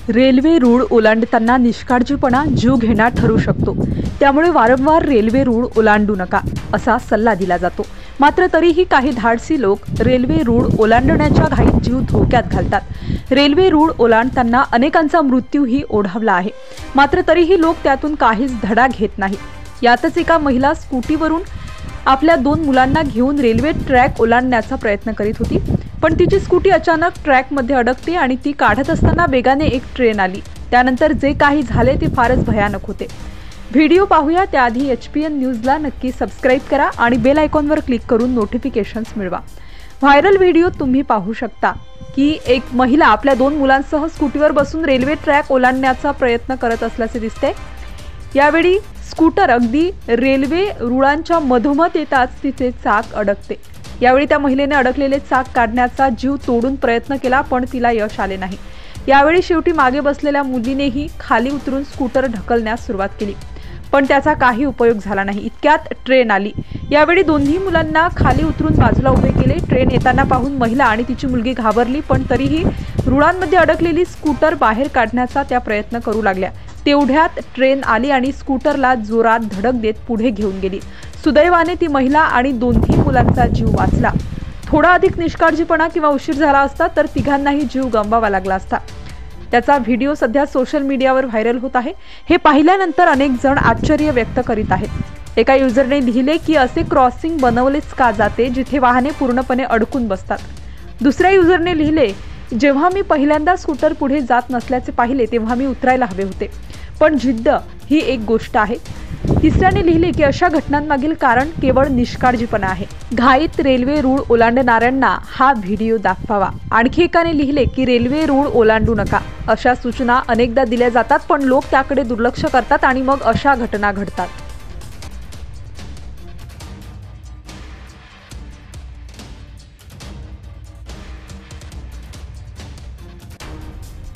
Railway रूळ ओलांडताना निष्काळजीपणा जीव घेणा ठरू शकतो। त्यामुळे वारंवार रेल्वे रूळ ओलांडू नका असा सल्ला दिला जातो। मात्र तरीही काही धाडसी लोक रेल्वे रूळ ओलांडण्याच्या घाईत जीव धोक्यात घालतात। रेल्वे रूळ ओलांडताना अनेकांचा मृत्यूही ओढावला आहे। मात्र तरीही लोक त्यातून काहीच धडा घेत नाहीत। यातच एका महिला स्कूटीवरून आपल्या 2 मुलांना घेऊन रेल्वे ट्रॅक ओलांडण्याचा प्रयत्न करीत होती, पण तिची स्कूटी अचानक ट्रॅकमध्ये अडकते आणि ती काढत असताना वेगाने एक ट्रेन आली। त्यानंतर जे काही झाले ते फारच भयानक होते। व्हिडिओ पाहूया त्याआधी HPN न्यूजला नक्की सबस्क्राइब करा आणि बेल आयकॉनवर क्लिक करून नोटिफिकेशन्स मिळवा। व्हायरल व्हिडिओ तुम्ही पाहू शकता की एक महिला आपल्या 2 मुलांसह स्कूटीवर बसून रेल्वे ट्रॅक ओलांडण्याचा प्रयत्न करत असल्याचे दिसते। यावेळी स्कूटर अगदी रेल्वे रुळांच्या मधोमध येताच तिचे चाक अडकते। यावेळी त्या महिलेने अडकलेले चाक काढण्याचा जीव तोडून प्रयत्न केला, पण तिला यश आले नाही। यावेळी शेवटी मागे बसलेल्या मुलीनेही खाली उतरून स्कूटर ढकलण्यास सुरुवात केली, पण त्याचा काही उपयोग झाला नाही। इतक्यात ट्रेन आली। यावेळी दोन्ही मुलांना खाली उतरून बाजूला उभे केले। ट्रेन येताना पाहून महिला आणि तिची मुलगी घाबरली, पण तरीही रुळांमध्ये अडकलेली स्कूटर बाहेर काढण्याचा त्या प्रयत्न करू लागल्या। तेवढ्यात ट्रेन आली आणि स्कूटरला जोरात धडक देत पुढे घेऊन गेली। सुदैवाने ती महिला आणि दोन्ही मुलांचा जीव वाचला। थोडा अधिक निष्काळजीपणा किंवा उशीर झाला असता तर तिघांनाही जीव गमवावा लागला असता। त्याचा व्हिडिओ सध्या सोशल मीडियावर व्हायरल होत आहे। हे पाहिल्यानंतर अनेक जण आश्चर्य व्यक्त करीत आहेत। एका युजरने लिहिले की असे क्रॉसिंग बनवलेच का जाते जिथे वाहने पूर्णपणे अडकून बसतात। दुसऱ्या युजरने लिहिले, जेव्हा मी पहिल्यांदा स्कूटर पुढे जात नसल्याचे पाहिले तेव्हा मी उतरायला हवे होते, पण जिद्द ही एक गोष्ट आहे। तिसऱ्याने लिहिले की अशा घटनांमागील कारण केवळ निष्काळजीपणा आहे। घाईत रेल्वे रूळ ओलांडणाऱ्यांना हा व्हिडिओ दाखवावा। आणखी एकाने लिहिले की रेल्वे रूळ ओलांडू नका। अशा सूचना अनेकदा दिल्या जातात, पण लोक त्याकडे दुर्लक्ष करतात आणि मग अशा घटना घडतात।